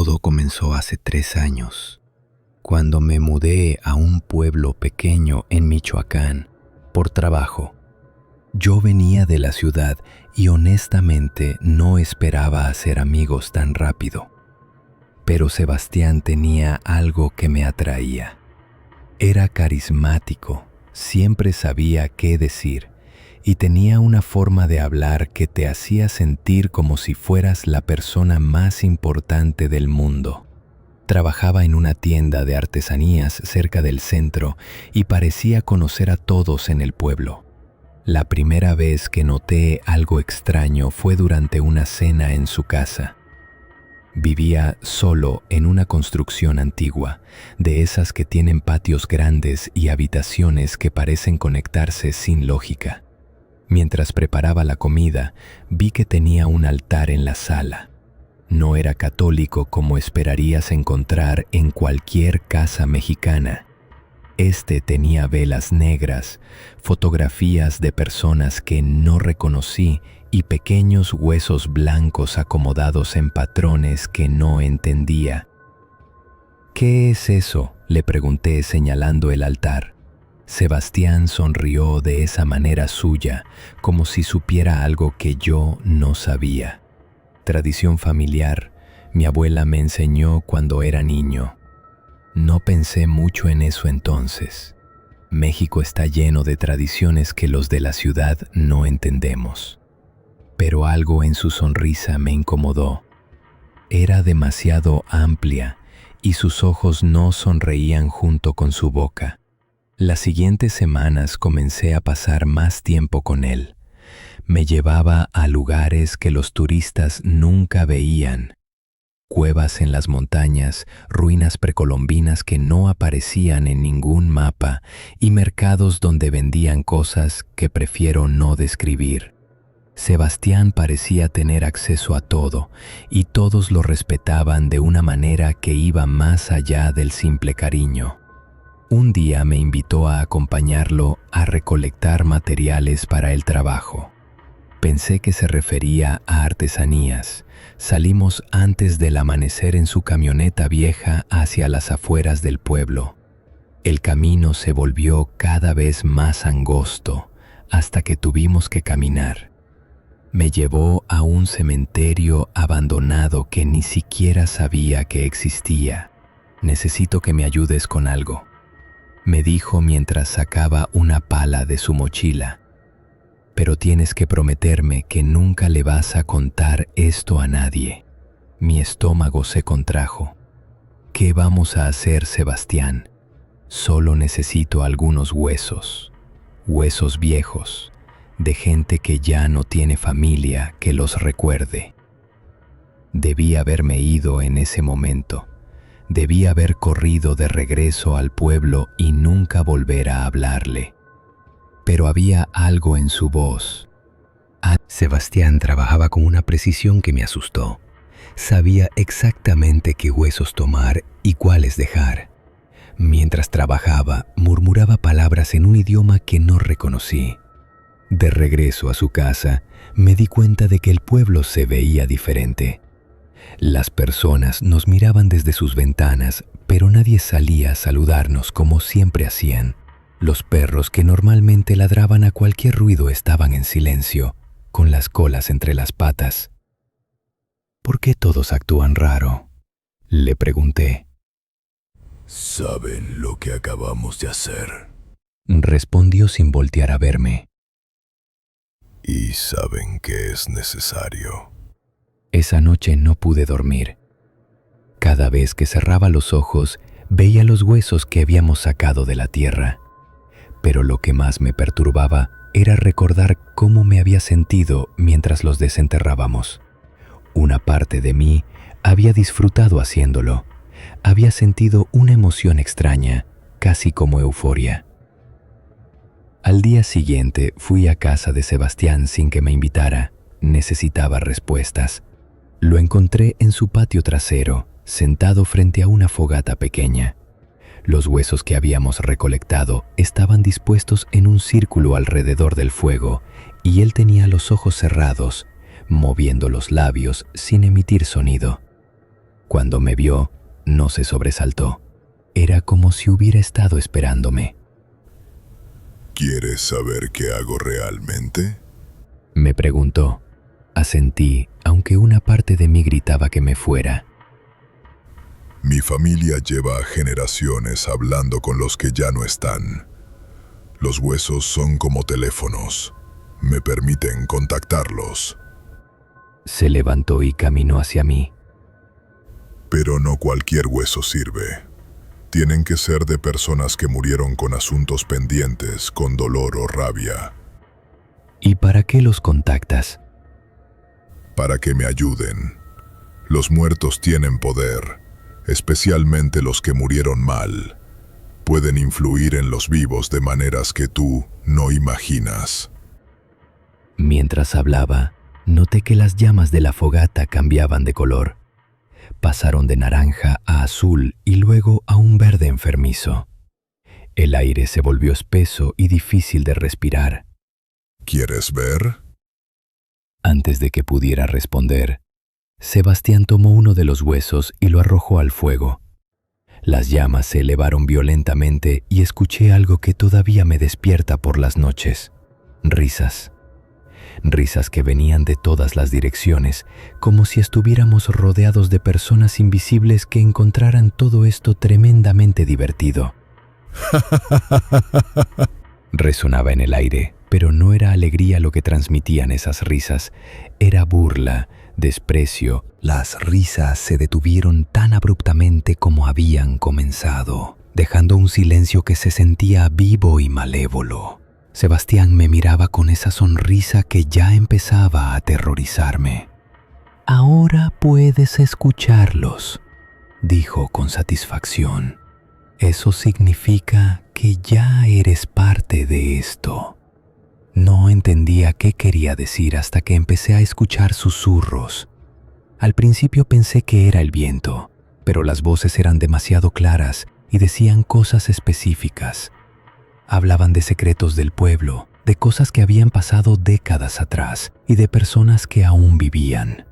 Todo comenzó hace 3 años, cuando me mudé a un pueblo pequeño en Michoacán por trabajo. Yo venía de la ciudad y honestamente no esperaba hacer amigos tan rápido. Pero Sebastián tenía algo que me atraía. Era carismático, siempre sabía qué decir y tenía una forma de hablar que te hacía sentir como si fueras la persona más importante del mundo. Trabajaba en una tienda de artesanías cerca del centro y parecía conocer a todos en el pueblo. La primera vez que noté algo extraño fue durante una cena en su casa. Vivía solo en una construcción antigua, de esas que tienen patios grandes y habitaciones que parecen conectarse sin lógica. Mientras preparaba la comida, vi que tenía un altar en la sala. No era católico como esperarías encontrar en cualquier casa mexicana. Este tenía velas negras, fotografías de personas que no reconocí y pequeños huesos blancos acomodados en patrones que no entendía. «¿Qué es eso?», le pregunté señalando el altar. Sebastián sonrió de esa manera suya, como si supiera algo que yo no sabía. Tradición familiar, mi abuela me enseñó cuando era niño. No pensé mucho en eso entonces. México está lleno de tradiciones que los de la ciudad no entendemos. Pero algo en su sonrisa me incomodó. Era demasiado amplia y sus ojos no sonreían junto con su boca. Las siguientes semanas comencé a pasar más tiempo con él. Me llevaba a lugares que los turistas nunca veían. Cuevas en las montañas, ruinas precolombinas que no aparecían en ningún mapa y mercados donde vendían cosas que prefiero no describir. Sebastián parecía tener acceso a todo y todos lo respetaban de una manera que iba más allá del simple cariño. Un día me invitó a acompañarlo a recolectar materiales para el trabajo. Pensé que se refería a artesanías. Salimos antes del amanecer en su camioneta vieja hacia las afueras del pueblo. El camino se volvió cada vez más angosto hasta que tuvimos que caminar. Me llevó a un cementerio abandonado que ni siquiera sabía que existía. «Necesito que me ayudes con algo», me dijo mientras sacaba una pala de su mochila. «Pero tienes que prometerme que nunca le vas a contar esto a nadie». Mi estómago se contrajo. «¿Qué vamos a hacer, Sebastián? Solo necesito algunos huesos. Huesos viejos, de gente que ya no tiene familia que los recuerde». Debí haberme ido en ese momento. Debí haber corrido de regreso al pueblo y nunca volver a hablarle. Pero había algo en su voz. Sebastián trabajaba con una precisión que me asustó. Sabía exactamente qué huesos tomar y cuáles dejar. Mientras trabajaba, murmuraba palabras en un idioma que no reconocí. De regreso a su casa, me di cuenta de que el pueblo se veía diferente. Las personas nos miraban desde sus ventanas, pero nadie salía a saludarnos como siempre hacían. Los perros que normalmente ladraban a cualquier ruido estaban en silencio, con las colas entre las patas. «¿Por qué todos actúan raro?», le pregunté. «¿Saben lo que acabamos de hacer?», respondió sin voltear a verme. «Y saben que es necesario». Esa noche no pude dormir. Cada vez que cerraba los ojos, veía los huesos que habíamos sacado de la tierra. Pero lo que más me perturbaba era recordar cómo me había sentido mientras los desenterrábamos. Una parte de mí había disfrutado haciéndolo. Había sentido una emoción extraña, casi como euforia. Al día siguiente fui a casa de Sebastián sin que me invitara. Necesitaba respuestas. Lo encontré en su patio trasero, sentado frente a una fogata pequeña. Los huesos que habíamos recolectado estaban dispuestos en un círculo alrededor del fuego y él tenía los ojos cerrados, moviendo los labios sin emitir sonido. Cuando me vio, no se sobresaltó. Era como si hubiera estado esperándome. ¿Quieres saber qué hago realmente? Me preguntó. Asentí, aunque una parte de mí gritaba que me fuera. Mi familia lleva generaciones hablando con los que ya no están. Los huesos son como teléfonos. Me permiten contactarlos. Se levantó y caminó hacia mí. Pero no cualquier hueso sirve. Tienen que ser de personas que murieron con asuntos pendientes, con dolor o rabia. ¿Y para qué los contactas? Para que me ayuden. Los muertos tienen poder, especialmente los que murieron mal. Pueden influir en los vivos de maneras que tú no imaginas. Mientras hablaba, noté que las llamas de la fogata cambiaban de color. Pasaron de naranja a azul y luego a un verde enfermizo. El aire se volvió espeso y difícil de respirar. ¿Quieres ver? Antes de que pudiera responder, Sebastián tomó uno de los huesos y lo arrojó al fuego. Las llamas se elevaron violentamente y escuché algo que todavía me despierta por las noches. Risas. Risas que venían de todas las direcciones, como si estuviéramos rodeados de personas invisibles que encontraran todo esto tremendamente divertido. Resonaba en el aire, pero no era alegría lo que transmitían esas risas, era burla, desprecio. Las risas se detuvieron tan abruptamente como habían comenzado, dejando un silencio que se sentía vivo y malévolo. Sebastián me miraba con esa sonrisa que ya empezaba a aterrorizarme. «Ahora puedes escucharlos», dijo con satisfacción. «Eso significa que ya eres parte de esto». No entendía qué quería decir hasta que empecé a escuchar susurros. Al principio pensé que era el viento, pero las voces eran demasiado claras y decían cosas específicas. Hablaban de secretos del pueblo, de cosas que habían pasado décadas atrás y de personas que aún vivían.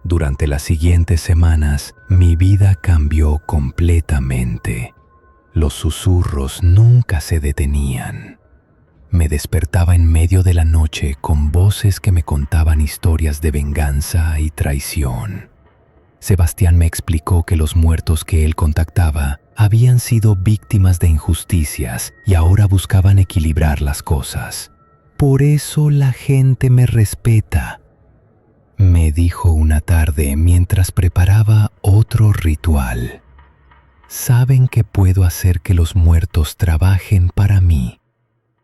Durante las siguientes semanas, mi vida cambió completamente. Los susurros nunca se detenían. Me despertaba en medio de la noche con voces que me contaban historias de venganza y traición. Sebastián me explicó que los muertos que él contactaba habían sido víctimas de injusticias y ahora buscaban equilibrar las cosas. «Por eso la gente me respeta», me dijo una tarde mientras preparaba otro ritual. «Saben que puedo hacer que los muertos trabajen para mí.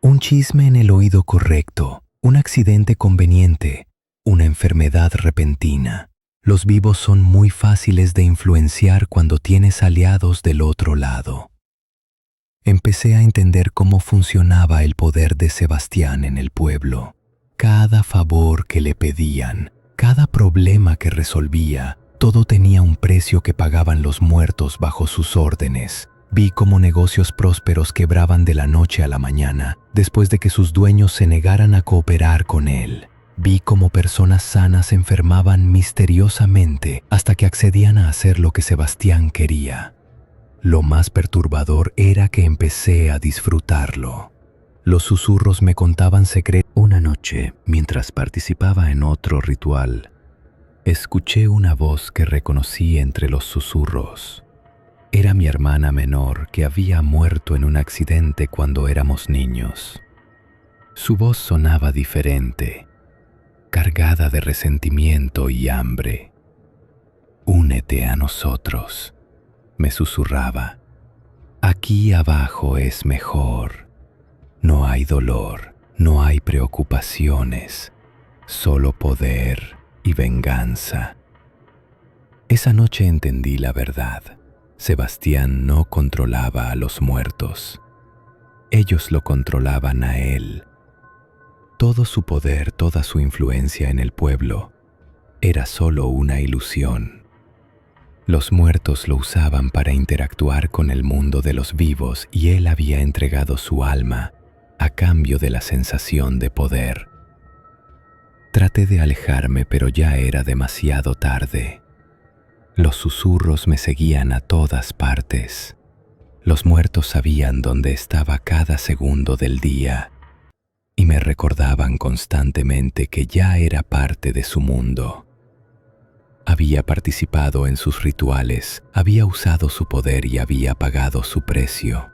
Un chisme en el oído correcto, un accidente conveniente, una enfermedad repentina. Los vivos son muy fáciles de influenciar cuando tienes aliados del otro lado». Empecé a entender cómo funcionaba el poder de Sebastián en el pueblo. Cada favor que le pedían, cada problema que resolvía, todo tenía un precio que pagaban los muertos bajo sus órdenes. Vi cómo negocios prósperos quebraban de la noche a la mañana, después de que sus dueños se negaran a cooperar con él. Vi cómo personas sanas se enfermaban misteriosamente hasta que accedían a hacer lo que Sebastián quería. Lo más perturbador era que empecé a disfrutarlo. Los susurros me contaban secretos. Una noche, mientras participaba en otro ritual, escuché una voz que reconocí entre los susurros. Era mi hermana menor que había muerto en un accidente cuando éramos niños. Su voz sonaba diferente, cargada de resentimiento y hambre. «Únete a nosotros», me susurraba. «Aquí abajo es mejor. No hay dolor, no hay preocupaciones, solo poder y venganza». Esa noche entendí la verdad. Sebastián no controlaba a los muertos. Ellos lo controlaban a él. Todo su poder, toda su influencia en el pueblo, era solo una ilusión. Los muertos lo usaban para interactuar con el mundo de los vivos y él había entregado su alma a cambio de la sensación de poder. Traté de alejarme, pero ya era demasiado tarde. Los susurros me seguían a todas partes. Los muertos sabían dónde estaba cada segundo del día y me recordaban constantemente que ya era parte de su mundo. Había participado en sus rituales, había usado su poder y había pagado su precio.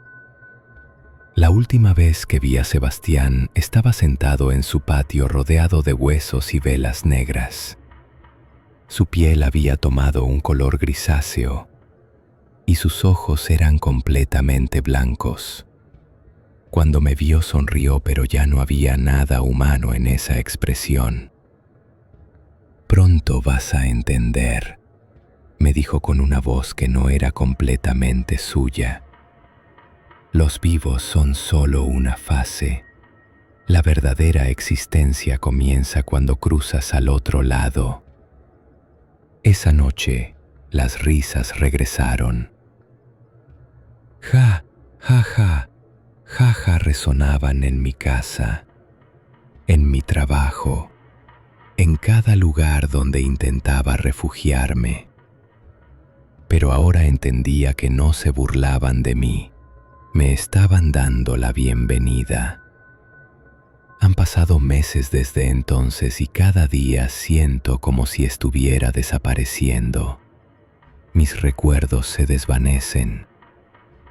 La última vez que vi a Sebastián estaba sentado en su patio rodeado de huesos y velas negras. Su piel había tomado un color grisáceo y sus ojos eran completamente blancos. Cuando me vio sonrió, pero ya no había nada humano en esa expresión. «Pronto vas a entender», me dijo con una voz que no era completamente suya. «Los vivos son solo una fase. La verdadera existencia comienza cuando cruzas al otro lado». Esa noche, las risas regresaron. Ja, ja, ja, ja, ja resonaban en mi casa, en mi trabajo, en cada lugar donde intentaba refugiarme. Pero ahora entendía que no se burlaban de mí, me estaban dando la bienvenida. Han pasado meses desde entonces y cada día siento como si estuviera desapareciendo. Mis recuerdos se desvanecen,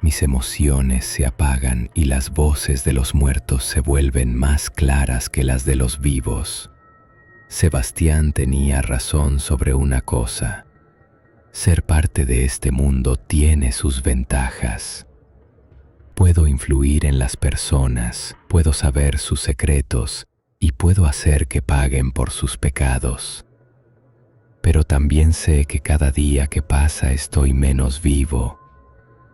mis emociones se apagan y las voces de los muertos se vuelven más claras que las de los vivos. Sebastián tenía razón sobre una cosa: ser parte de este mundo tiene sus ventajas. Puedo influir en las personas, puedo saber sus secretos y puedo hacer que paguen por sus pecados. Pero también sé que cada día que pasa estoy menos vivo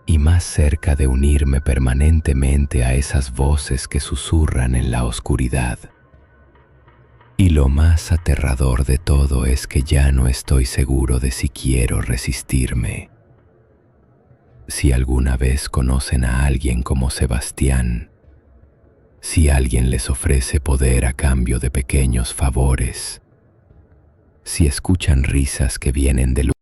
y más cerca de unirme permanentemente a esas voces que susurran en la oscuridad. Y lo más aterrador de todo es que ya no estoy seguro de si quiero resistirme. Si alguna vez conocen a alguien como Sebastián, si alguien les ofrece poder a cambio de pequeños favores, si escuchan risas que vienen del